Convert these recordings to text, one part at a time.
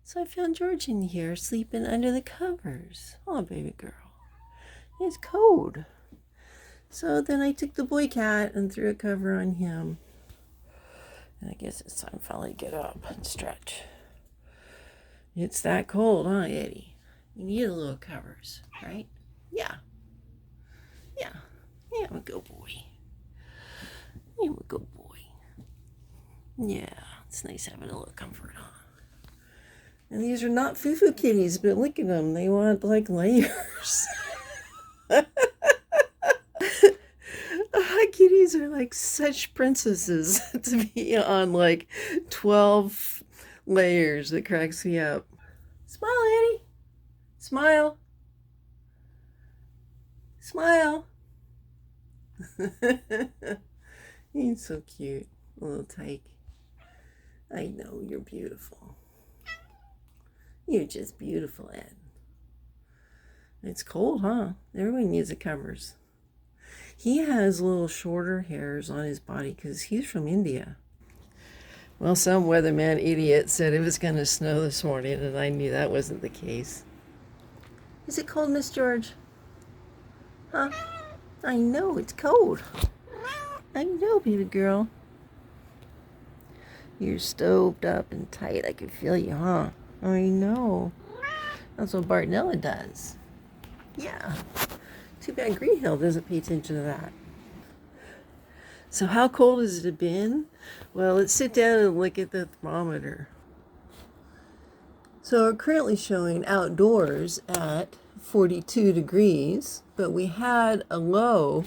So I found George in here sleeping under the covers. Oh, baby girl. It's cold. So then I took the boy cat and threw a cover on him. And I guess it's time to finally get up and stretch. It's that cold, huh, Eddie? You need a little covers, right? Yeah. Yeah. Yeah, I'm a good boy. I'm a good boy. Yeah, it's nice having a little comfort, huh? And these are not foo-foo kitties, but look at them. They want, like, layers. Kitties are like such princesses to be on, like, 12 layers. It cracks me up. Smile, Eddy. Smile. Smile. He's so cute. Little tyke. I know, you're beautiful. You're just beautiful, Ed. It's cold, huh? Everybody needs the covers. He has little shorter hairs on his body because he's from India. Well, some weatherman idiot said it was going to snow this morning, and I knew that wasn't the case. Is it cold, Miss George? Huh? I know, it's cold. I know, baby girl. You're stoved up and tight. I can feel you, huh? I know. That's what Bartonella does. Yeah. Too bad Greenhill doesn't pay attention to that. So how cold has it been? Well, let's sit down and look at the thermometer. So we're currently showing outdoors at 42 degrees, but we had a low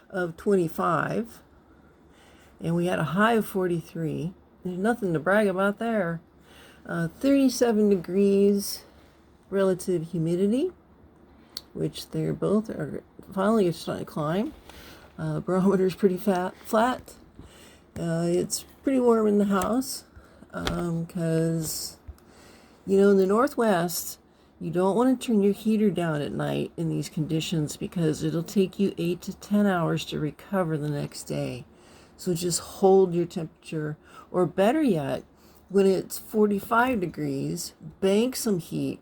of 25, and we had a high of 43. There's nothing to brag about there. 37 degrees relative humidity, which they're both are finally starting to climb. Barometer's pretty flat. It's pretty warm in the house because, in the Northwest, you don't want to turn your heater down at night in these conditions because it'll take you 8 to 10 hours to recover the next day. So just hold your temperature, or better yet, when it's 45 degrees, bank some heat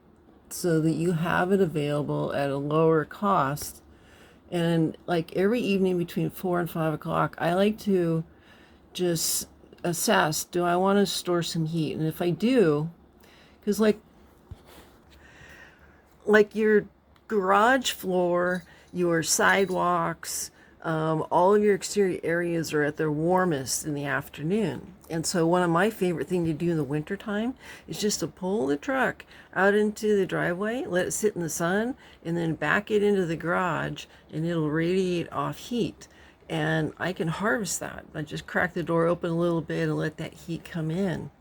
so that you have it available at a lower cost. And like every evening between 4 and 5 o'clock, I like to just assess, do I want to store some heat? And if I do, because like your garage floor, your sidewalks, all of your exterior areas are at their warmest in the afternoon. And so one of my favorite things to do in the wintertime is just to pull the truck out into the driveway, let it sit in the sun, and then back it into the garage, and it'll radiate off heat. And I can harvest that. I just crack the door open a little bit and let that heat come in.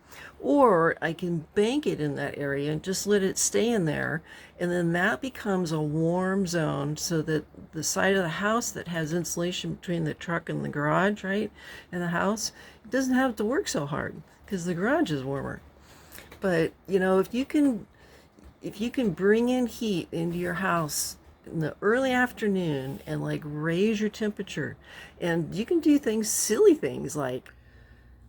Or I can bank it in that area and just let it stay in there. And then that becomes a warm zone so that the side of the house that has insulation between the truck and the garage, right, and the house, it doesn't have to work so hard because the garage is warmer. But, if you can bring in heat into your house in the early afternoon and like raise your temperature, and you can do silly things like,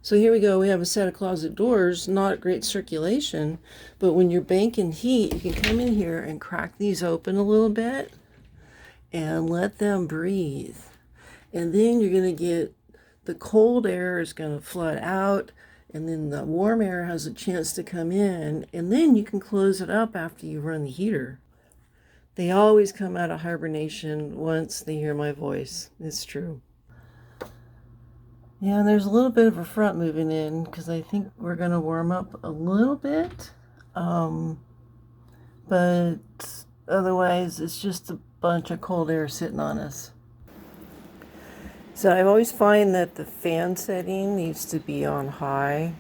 so here we go, we have a set of closet doors, not great circulation, but when you're banking heat, you can come in here and crack these open a little bit and let them breathe. And then you're going to get the cold air is going to flood out, and then the warm air has a chance to come in, and then you can close it up after you run the heater. They always come out of hibernation once they hear my voice. It's true. Yeah, there's a little bit of a front moving in because I think we're going to warm up a little bit. But otherwise, it's just a bunch of cold air sitting on us. So I always find that the fan setting needs to be on high.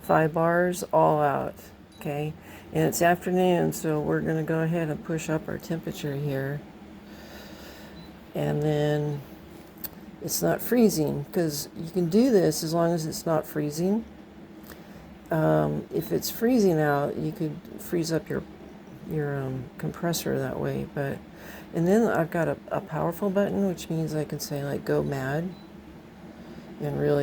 5 bars all out, okay? And it's afternoon, so we're going to go ahead and push up our temperature here. And then it's not freezing, because you can do this as long as it's not freezing. If it's freezing out, you could freeze up your compressor that way. And then I've got a powerful button, which means I can say like go mad and really